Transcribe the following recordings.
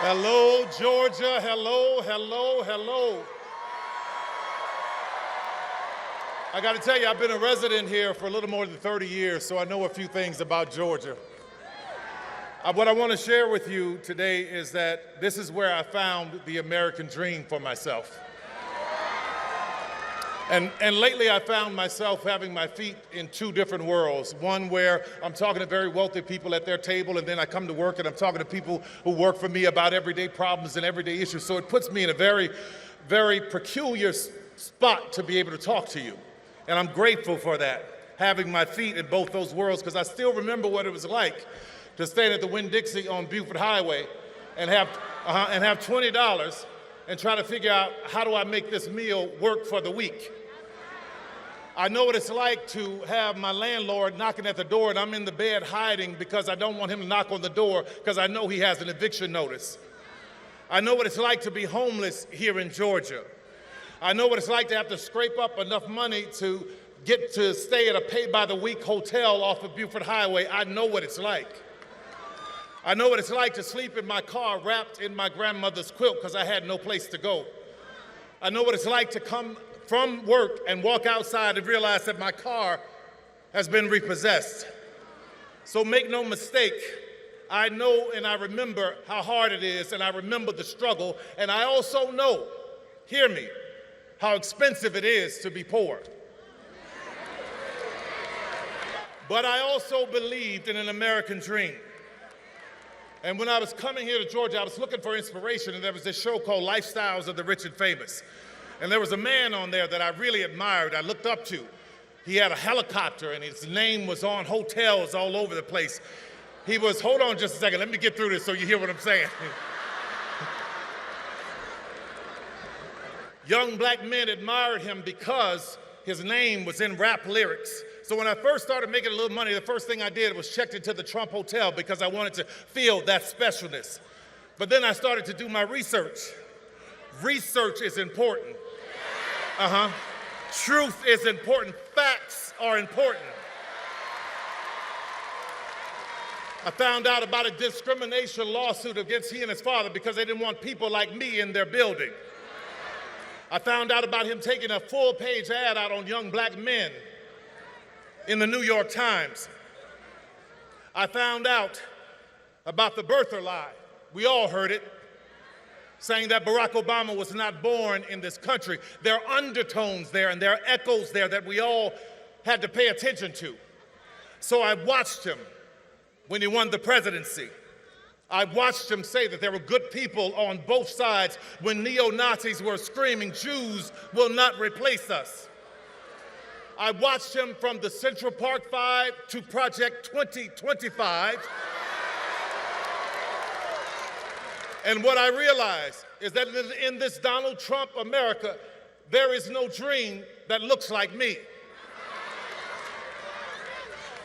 Hello, Georgia. Hello, hello, hello. I got to tell you, I've been a resident here for a little more than 30 years, so I know a few things about Georgia. What I want to share with you today is that this is where I found the American dream for myself. And lately I found myself having my feet in two different worlds. One where I'm talking to very wealthy people at their table, and then I come to work and I'm talking to people who work for me about everyday problems and everyday issues. So it puts me in a very, very peculiar spot to be able to talk to you. And I'm grateful for that, having my feet in both those worlds, because I still remember what it was like to stand at the Winn-Dixie on Beaufort Highway and have $20 and try to figure out, how do I make this meal work for the week? I know what it's like to have my landlord knocking at the door and I'm in the bed hiding because I don't want him to knock on the door because I know he has an eviction notice. I know what it's like to be homeless here in Georgia. I know what it's like to have to scrape up enough money to get to stay at a pay-by-the-week hotel off of Beaufort Highway. I know what it's like. I know what it's like to sleep in my car wrapped in my grandmother's quilt because I had no place to go. I know what it's like to come from work and walk outside and realize that my car has been repossessed. So make no mistake, I know and I remember how hard it is, and I remember the struggle, and I also know, hear me, how expensive it is to be poor. But I also believed in an American dream. And when I was coming here to Georgia, I was looking for inspiration, and there was this show called Lifestyles of the Rich and Famous. And there was a man on there that I really admired, I looked up to. He had a helicopter, and his name was on hotels all over the place. He was, hold on just a second, let me get through this so you hear what I'm saying. Young black men admired him because his name was in rap lyrics. So when I first started making a little money, the first thing I did was checked into the Trump Hotel because I wanted to feel that specialness. But then I started to do my research. Research is important. Truth is important. Facts are important. I found out about a discrimination lawsuit against he and his father because they didn't want people like me in their building. I found out about him taking a full-page ad out on young black men in the New York Times. I found out about the birther lie. We all heard it, saying that Barack Obama was not born in this country. There are undertones there and there are echoes there that we all had to pay attention to. So I watched him when he won the presidency. I watched him say that there were good people on both sides when neo-Nazis were screaming, "Jews will not replace us." I watched him from the Central Park 5 to Project 2025. And what I realized is that in this Donald Trump America, there is no dream that looks like me.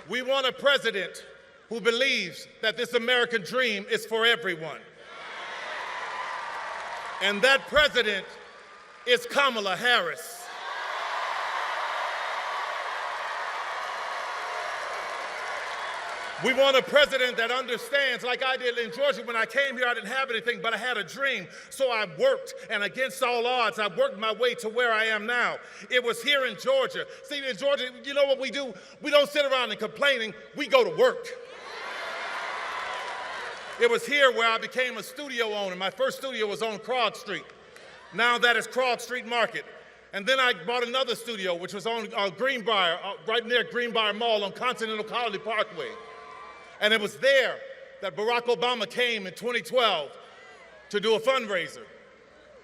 We want a president who believes that this American dream is for everyone. And that president is Kamala Harris. We want a president that understands, like I did in Georgia. When I came here, I didn't have anything, but I had a dream. So I worked, and against all odds, I worked my way to where I am now. It was here in Georgia. See, in Georgia, you know what we do? We don't sit around and complaining. We go to work. It was here where I became a studio owner. My first studio was on Krog Street. Now that is Krog Street Market. And then I bought another studio, which was on Greenbrier, right near Greenbrier Mall on Continental Colony Parkway. And it was there that Barack Obama came in 2012 to do a fundraiser.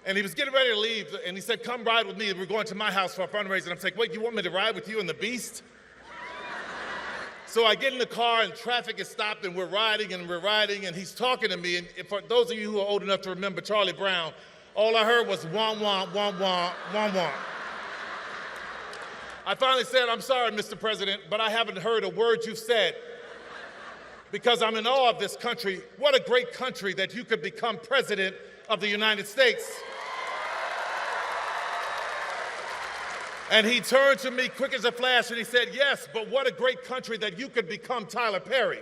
And he was getting ready to leave, and he said, "Come ride with me. We're going to my house for a fundraiser." And I'm like, "Wait, you want me to ride with you in the Beast?" So I get in the car, and traffic is stopped, and we're riding, and he's talking to me. And for those of you who are old enough to remember Charlie Brown, all I heard was wah, wah, wah, wah, wah, wah. I finally said, "I'm sorry, Mr. President, but I haven't heard a word you've said, because I'm in awe of this country. What a great country that you could become president of the United States." And he turned to me quick as a flash and he said, "Yes, but what a great country that you could become Tyler Perry."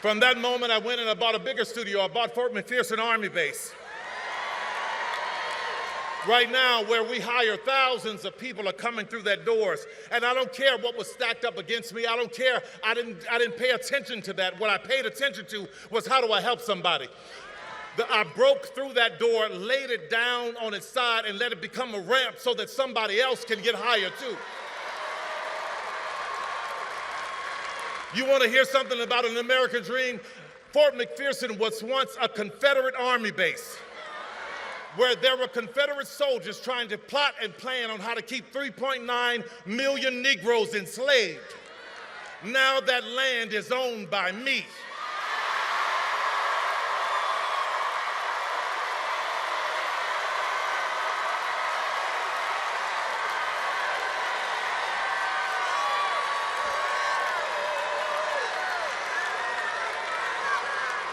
From that moment, I went and I bought a bigger studio. I bought Fort McPherson Army Base. Right now, where we hire thousands of people are coming through that doors. And I don't care what was stacked up against me. I don't care. I didn't pay attention to that. What I paid attention to was, how do I help somebody? I broke through that door, laid it down on its side, and let it become a ramp so that somebody else can get higher too. You want to hear something about an American dream? Fort McPherson was once a Confederate Army base, where there were Confederate soldiers trying to plot and plan on how to keep 3.9 million Negroes enslaved. Now that land is owned by me.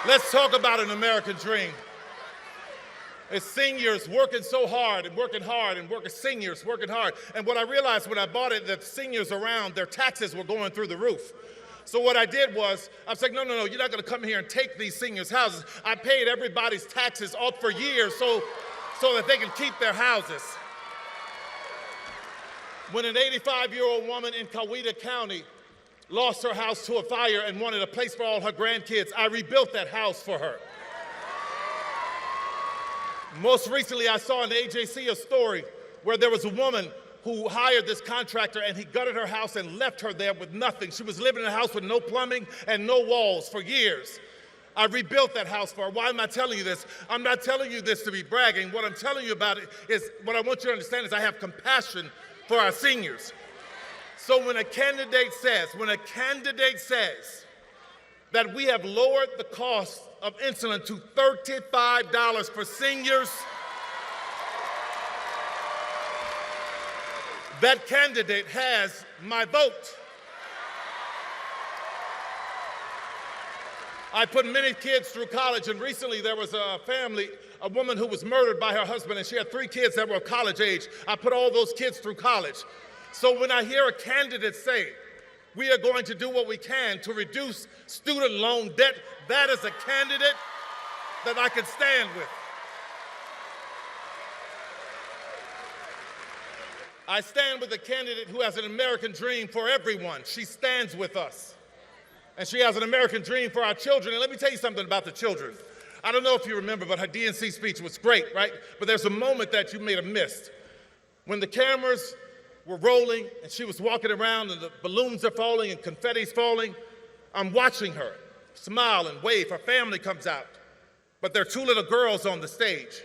Let's talk about an American dream. It's seniors working so hard and working hard and seniors working hard. And what I realized when I bought it, that seniors around, their taxes were going through the roof. So what I did was, I was like, no, you're not gonna come here and take these seniors' houses. I paid everybody's taxes off for years so that they can keep their houses. When an 85-year-old woman in Coweta County lost her house to a fire and wanted a place for all her grandkids, I rebuilt that house for her. Most recently, I saw in the AJC a story where there was a woman who hired this contractor and he gutted her house and left her there with nothing. She was living in a house with no plumbing and no walls for years. I rebuilt that house for her. Why am I telling you this? I'm not telling you this to be bragging. What I'm telling you about it is, what I want you to understand is I have compassion for our seniors. So when a candidate says that we have lowered the cost of insulin to $35 for seniors, that candidate has my vote. I put many kids through college, and recently there was a woman who was murdered by her husband, and she had 3 kids that were college age. I put all those kids through college. So when I hear a candidate say, we are going to do what we can to reduce student loan debt, that is a candidate that I can stand with. I stand with a candidate who has an American dream for everyone. She stands with us. And she has an American dream for our children. And let me tell you something about the children. I don't know if you remember, but her DNC speech was great, right? But there's a moment that you may have missed. When the cameras were rolling and she was walking around and the balloons are falling and confetti's falling, I'm watching her smile and wave. Her family comes out, but there are 2 little girls on the stage.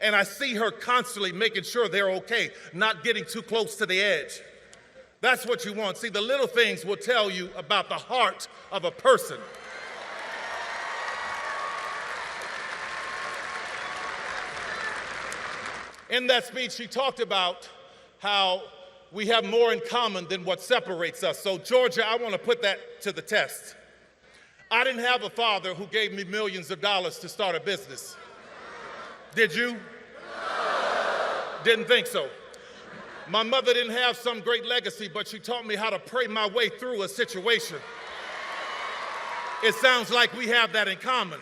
And I see her constantly making sure they're okay, not getting too close to the edge. That's what you want. See, the little things will tell you about the heart of a person. In that speech, she talked about how we have more in common than what separates us. So, Georgia, I want to put that to the test. I didn't have a father who gave me millions of dollars to start a business. Did you? Didn't think so. My mother didn't have some great legacy, but she taught me how to pray my way through a situation. It sounds like we have that in common.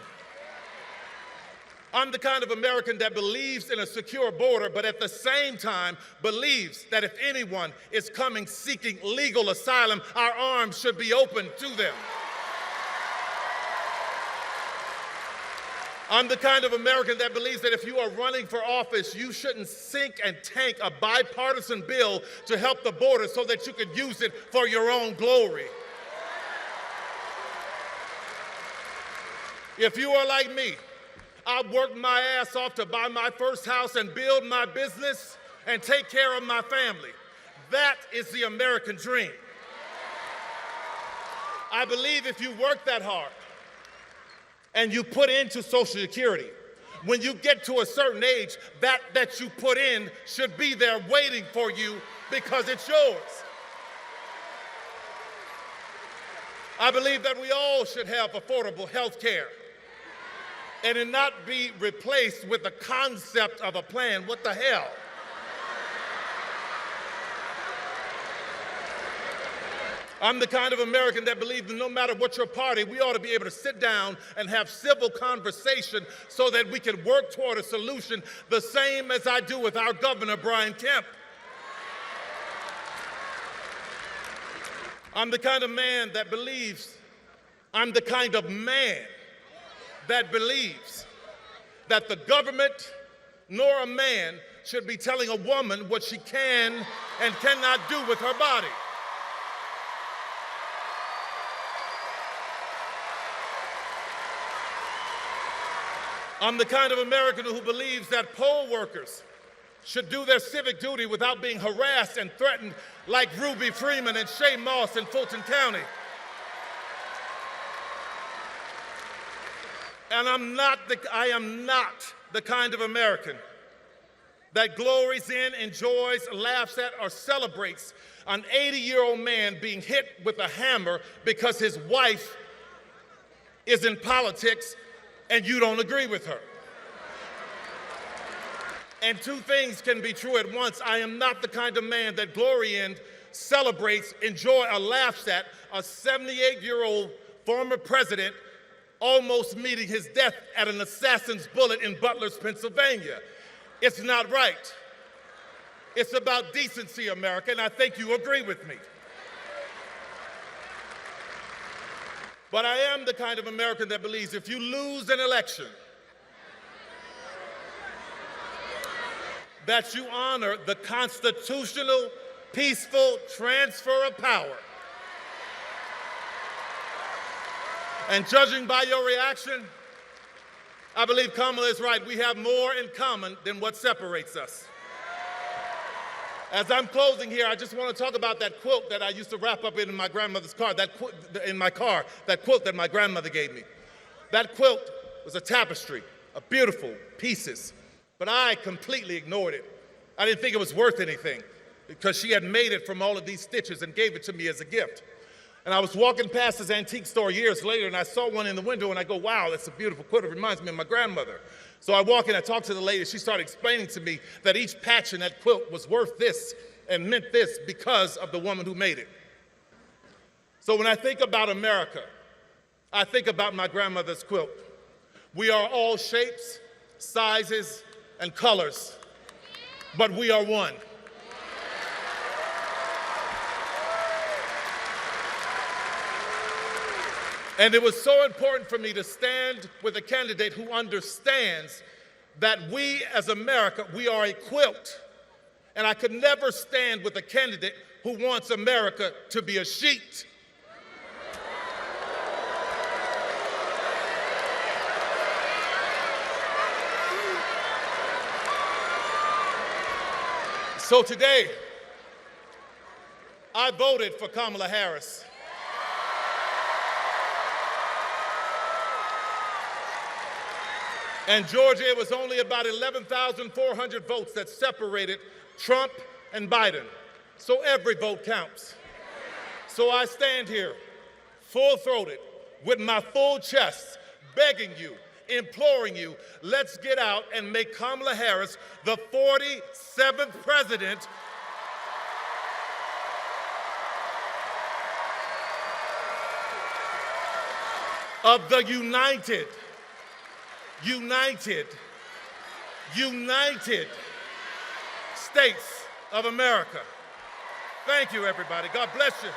I'm the kind of American that believes in a secure border, but at the same time believes that if anyone is coming seeking legal asylum, our arms should be open to them. I'm the kind of American that believes that if you are running for office, you shouldn't sink and tank a bipartisan bill to help the border so that you could use it for your own glory. If you are like me, I worked my ass off to buy my first house and build my business and take care of my family. That is the American dream. I believe if you work that hard and you put into Social Security, when you get to a certain age, that you put in should be there waiting for you because it's yours. I believe that we all should have affordable health care and it not be replaced with the concept of a plan. What the hell? I'm the kind of American that believes that no matter what your party, we ought to be able to sit down and have civil conversation so that we can work toward a solution, the same as I do with our governor, Brian Kemp. I'm the kind of man that believes that the government nor a man should be telling a woman what she can and cannot do with her body. I'm the kind of American who believes that poll workers should do their civic duty without being harassed and threatened like Ruby Freeman and Shay Moss in Fulton County. And I am not the kind of American that glories in, enjoys, laughs at, or celebrates an 80-year-old man being hit with a hammer because his wife is in politics and you don't agree with her. And two things can be true at once. I am not the kind of man that glories in, celebrates, enjoys, or laughs at a 78-year-old former president almost meeting his death at an assassin's bullet in Butler's, Pennsylvania. It's not right. It's about decency, America, and I think you agree with me. But I am the kind of American that believes if you lose an election, that you honor the constitutional, peaceful transfer of power. And judging by your reaction, I believe Kamala is right. We have more in common than what separates us. As I'm closing here, I just want to talk about that quilt that I used to wrap up in my grandmother's car, that quilt that my grandmother gave me. That quilt was a tapestry of beautiful pieces, but I completely ignored it. I didn't think it was worth anything because she had made it from all of these stitches and gave it to me as a gift. And I was walking past this antique store years later, and I saw one in the window, and I go, wow, that's a beautiful quilt. It reminds me of my grandmother. So I walk in, I talk to the lady. She started explaining to me that each patch in that quilt was worth this and meant this because of the woman who made it. So when I think about America, I think about my grandmother's quilt. We are all shapes, sizes, and colors, but we are one. And it was so important for me to stand with a candidate who understands that we as America, we are a quilt. And I could never stand with a candidate who wants America to be a sheet. So today, I voted for Kamala Harris. And Georgia, it was only about 11,400 votes that separated Trump and Biden. So every vote counts. So I stand here, full-throated, with my full chest, begging you, imploring you, let's get out and make Kamala Harris the 47th president of the United States of America. Thank you, everybody. God bless you.